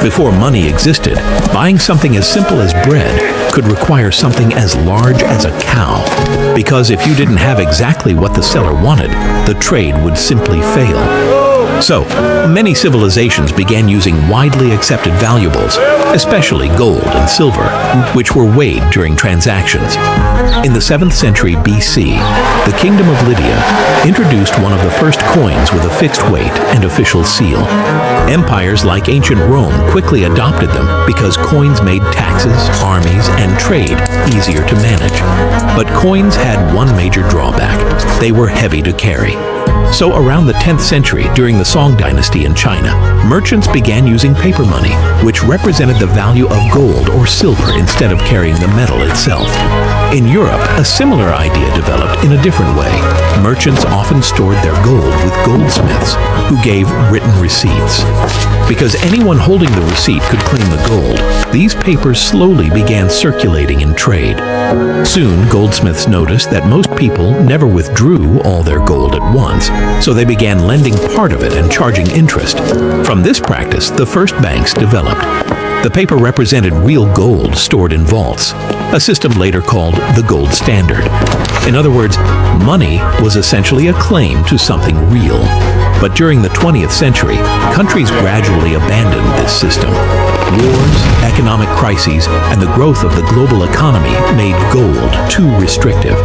Before money existed, buying something as simple as bread could require something as large as a cow, because if you didn't have exactly what the seller wanted, the trade would simply fail. So, many civilizations began using widely accepted valuables, especially gold and silver, which were weighed during transactions. In the 7th century BC, the Kingdom of Lydia introduced one of the first coins with a fixed weight and official seal. Empires like ancient Rome quickly adopted them because coins made taxes, armies, and trade easier to manage. But coins had one major drawback: they were heavy to carry. So around the 10th century, during the Song dynasty in China, merchants began using paper money, which represented the value of gold or silver instead of carrying the metal itself. In Europe, a similar idea developed in a different way. Merchants often stored their gold with goldsmiths, who gave written receipts. Because anyone holding the receipt could claim the gold, these papers slowly began circulating in trade. Soon, goldsmiths noticed that most people never withdrew all their gold at once, so they began lending part of it and charging interest. From this practice, the first banks developed. The paper represented real gold stored in vaults, a system later called the gold standard. In other words, money was essentially a claim to something real. But during the 20th century, countries gradually abandoned this system. Wars, economic crises, and the growth of the global economy made gold too restrictive.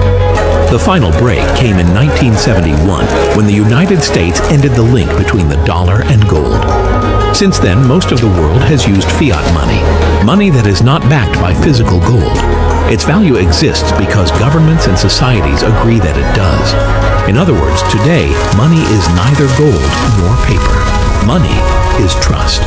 The final break came in 1971, when the United States ended the link between the dollar and gold. Since then, most of the world has used fiat money that is not backed by physical gold. Its value exists because governments and societies agree that it does. In other words, today, money is neither gold nor paper. Money is trust.